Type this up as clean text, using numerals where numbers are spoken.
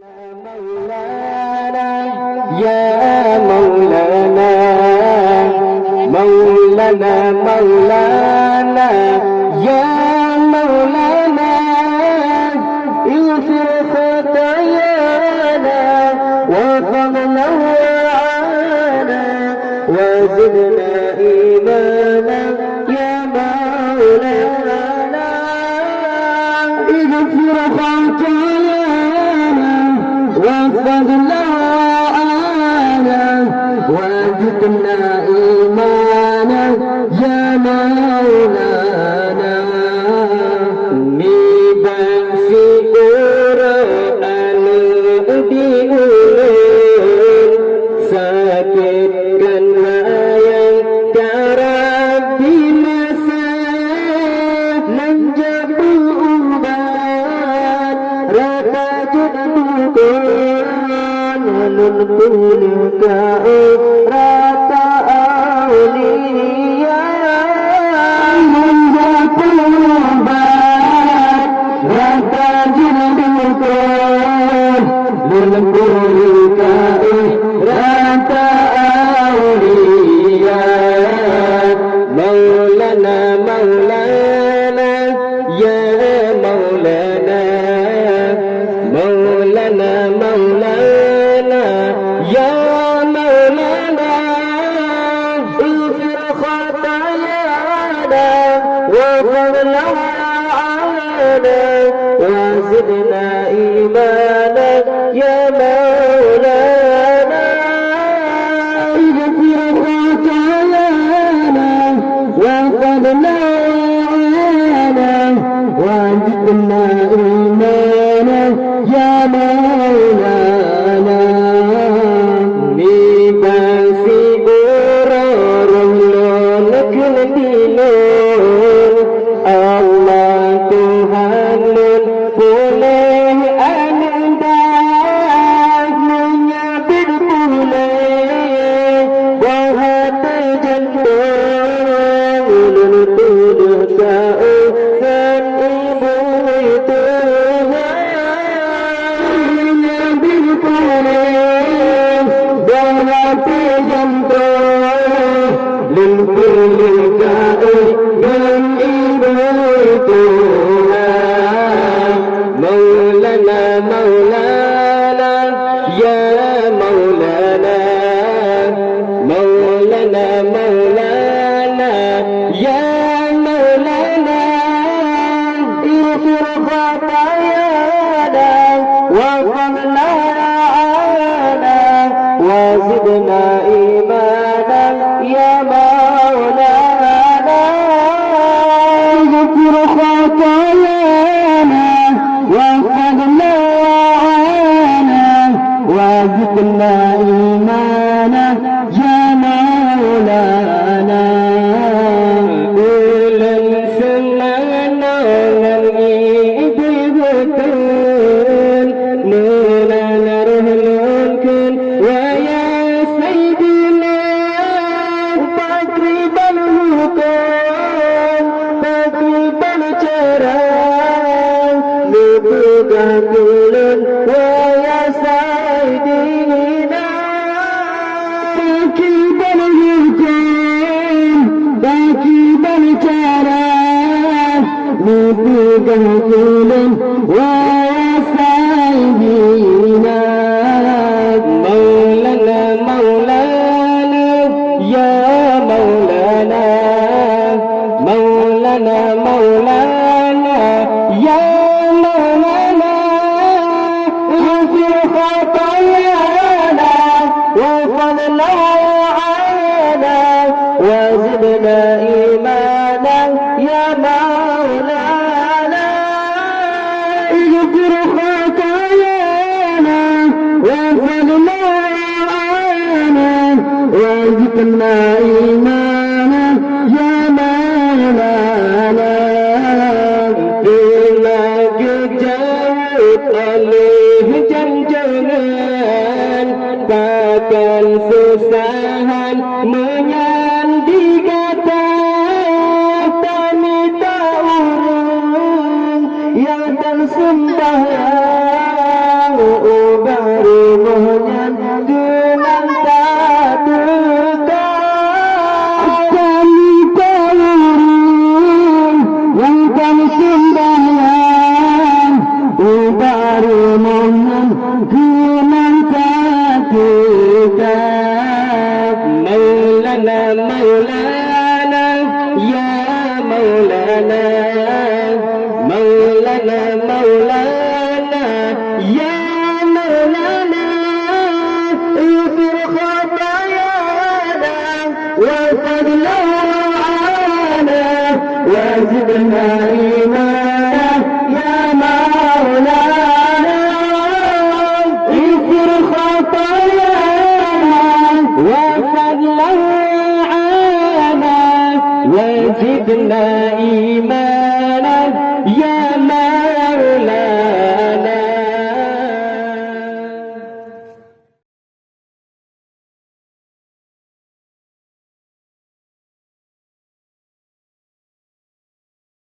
مولانا يا مولانا مولانا مولانا يا مولانا اغفر خطايانا وارحمنا وعانا وزدنا إيمانا يا مولانا اغفر خطايانا وفضلنا وعانا وزدنا إيمانا يا مولانا نبان في قرآن diulur sakitkan wayang Rabbi masa menjabu ubat rata judukun nun punika rata aulia menjabu ubat rata judukun nun punika rata aulia Maulana Maulana ya Maulana Maulana Maulana ya Maulana اغفر خطايانا وفضلنا وعانا وزدنا إيمانا يا مولانا اغفر خطايانا وفضلنا وعانا وزدنا إيمانا يا مولانا Nibasi urarun lunakun dilun Allah Tuhan lun boleh anendak menyabit boleh bahat jantung lun tuduh kau dan ibu Tuhan menyabit boleh bahat jantung lun tuduh kau dan ibu Tuhan Maulana Maulana ya Maulana Maulana Maulana ya Maulana اغفر خطايانا وارحمنا وعانا وزدنا إيمانا يا مولانا اغفر خطايانا وارحمنا وعانا وزدنا إيمانا يا مولانا bulan senangan idul betul nuna ruhlunkan wa ya sayyidina takriban hukum takriban cerah nubudah kulun wa ya sayyidina takriban hukum takriban cerah nubudah kulun wa ya sayyidina Maulana Maulana ya Maulana Maulana Maulana ya Maulana اغفر خطايانا وفضلنا وعانا وزدنا إيمانا يا مولانا اغفر خطايانا وفضلنا وعانا وزدنا إيمانا يا مولانا bila kejauh oleh janjangan takkan susahan menyandi kata kami tak urung yang dan sembahyang